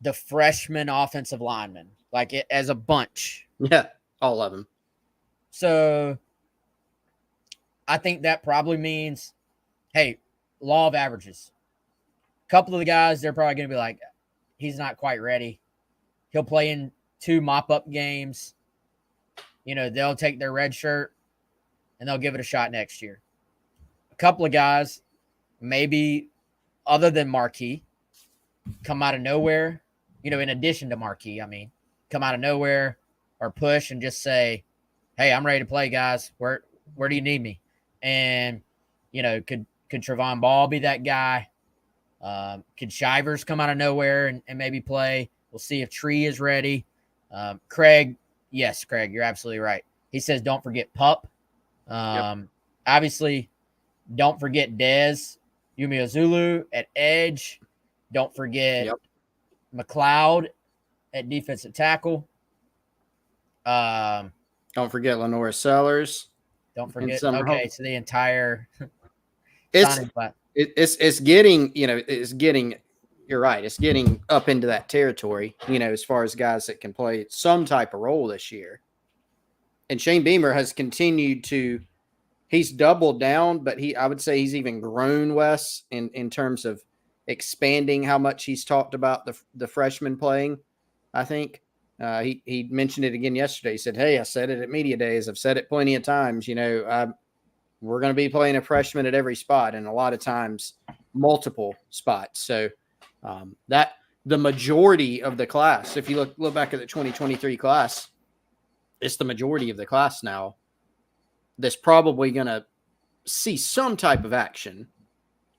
the freshman offensive linemen, like it as a bunch. Yeah, all of them. So I think that probably means, hey, law of averages. A couple of the guys, they're probably going to be like, he's not quite ready. He'll play in 2 mop-up games. They'll take their red shirt and they'll give it a shot next year. A couple of guys, maybe other than Marquis, come out of nowhere, in addition to Marquis, come out of nowhere or push and just say, hey, I'm ready to play, guys. Where do you need me? And, could Trevon Ball be that guy? Could Shivers come out of nowhere and maybe play? We'll see if Tree is ready. Craig, yes, Craig, you're absolutely right. He says don't forget Pup. Obviously, don't forget Dez Umeozulu at edge. Don't forget McLeod at defensive tackle. Don't forget Lenora Sellers. Don't forget. Okay, so the entire it's getting, you're right. It's getting up into that territory, as far as guys that can play some type of role this year. And Shane Beamer has continued to, he's doubled down, but I would say he's even grown, Wes, in terms of expanding how much he's talked about the freshmen playing. I think he mentioned it again yesterday. He said, hey, I said it at media days. I've said it plenty of times. We're going to be playing a freshman at every spot, and a lot of times multiple spots. So that the majority of the class, if you look back at the 2023 class, it's the majority of the class now that's probably going to see some type of action,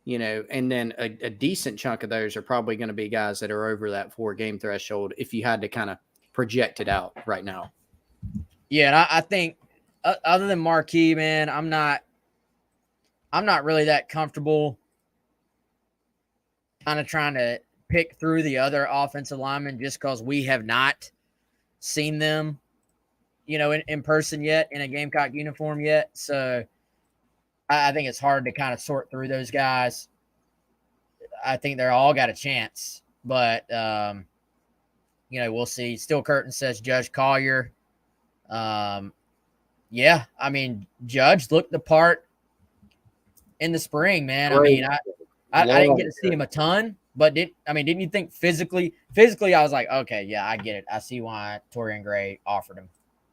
and then a decent chunk of those are probably going to be guys that are over that 4-game threshold if you had to kind of project it out right now. Yeah, and I think other than Marquis, man, I'm not really that comfortable kind of trying to pick through the other offensive linemen just because we have not seen them, in person yet, in a Gamecock uniform yet. So I think it's hard to kind of sort through those guys. I think they're all got a chance, but, we'll see. Still Curtin says Judge Collier. Yeah, I mean, Judge looked the part in the spring, man. I mean, I didn't get to see him a ton, but didn't you think physically, I was like, okay, yeah, I get it. I see why Torian Gray offered him.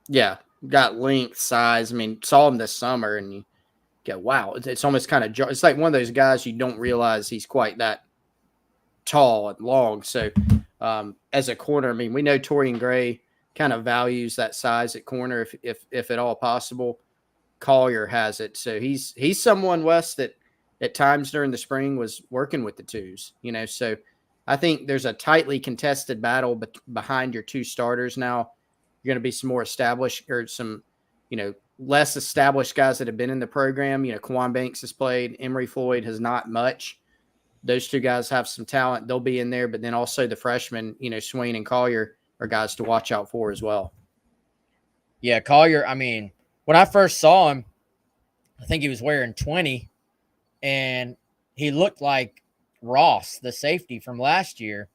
Yeah, got length, size. I mean, saw him this summer, and you go, wow. It's almost kind of – it's like one of those guys you don't realize he's quite that tall and long. So, as a corner, I mean, we know Torian Gray kind of values that size at corner if at all possible. Collier has it. So he's someone, Wes, that at times during the spring was working with the twos, So I think there's a tightly contested battle behind your two starters now. You're going to be some more established or some, less established guys that have been in the program. Kwan Banks has played. Emory Floyd has not much. Those two guys have some talent. They'll be in there. But then also the freshmen, Swain and Collier are guys to watch out for as well. Yeah, Collier, I mean, when I first saw him, I think he was wearing 20, and he looked like Ross, the safety from last year,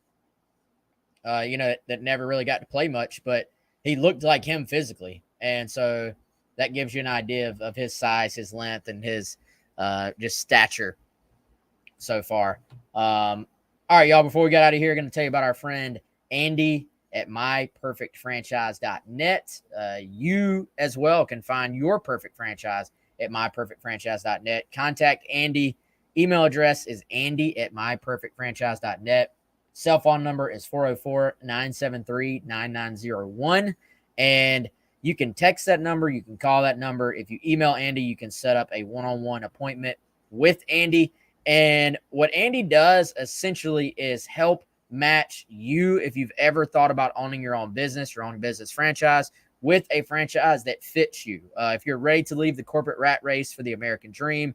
that never really got to play much, but he looked like him physically. And so that gives you an idea of his size, his length, and his just stature so far. All right, y'all, before we get out of here, going to tell you about our friend Andy at myperfectfranchise.net. You as well can find your perfect franchise at myperfectfranchise.net. Contact Andy. Email address is andy@myperfectfranchise.net. Cell phone number is 404-973-9901. And you can text that number. You can call that number. If you email Andy, you can set up a one-on-one appointment with Andy. And what Andy does essentially is help match you if you've ever thought about owning your own business, your own business franchise, with a franchise that fits you. If you're ready to leave the corporate rat race for the American dream,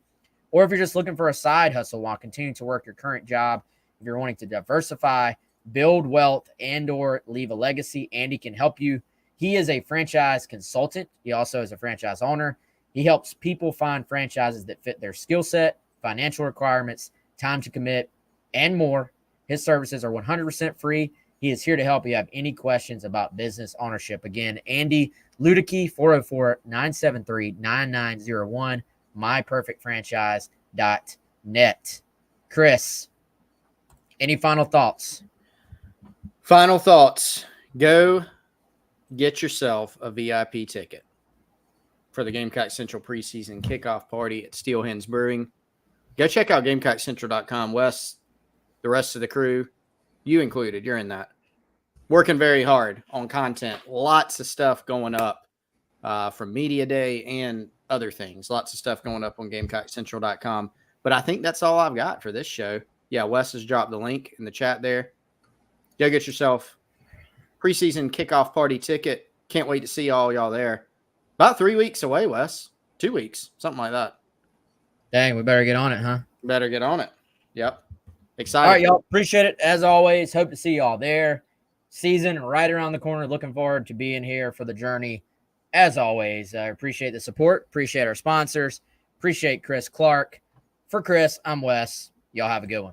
or if you're just looking for a side hustle while continuing to work your current job, if you're wanting to diversify, build wealth, and or leave a legacy, Andy can help you. He is a franchise consultant. He also is a franchise owner. He helps people find franchises that fit their skill set, financial requirements, time to commit, and more. His services are 100% free. He is here to help you have any questions about business ownership. Again, Andy Luedecke, 404-973-9901, myperfectfranchise.net. Chris, any final thoughts? Final thoughts. Go get yourself a VIP ticket for the Gamecock Central preseason kickoff party at Steel Hens Brewing. Go check out GamecockCentral.com. Wes, the rest of the crew, you included, you're in that. Working very hard on content. Lots of stuff going up from Media Day and other things. Lots of stuff going up on GamecockCentral.com. But I think that's all I've got for this show. Yeah, Wes has dropped the link in the chat there. Go get yourself preseason kickoff party ticket. Can't wait to see all y'all there. About 3 weeks away, Wes. 2 weeks, something like that. Dang, we better get on it, huh? Better get on it. Yep. Excited. All right, y'all. Appreciate it. As always, hope to see y'all there. Season right around the corner. Looking forward to being here for the journey. As always, I appreciate the support. Appreciate our sponsors. Appreciate Chris Clark. For Chris, I'm Wes. Y'all have a good one.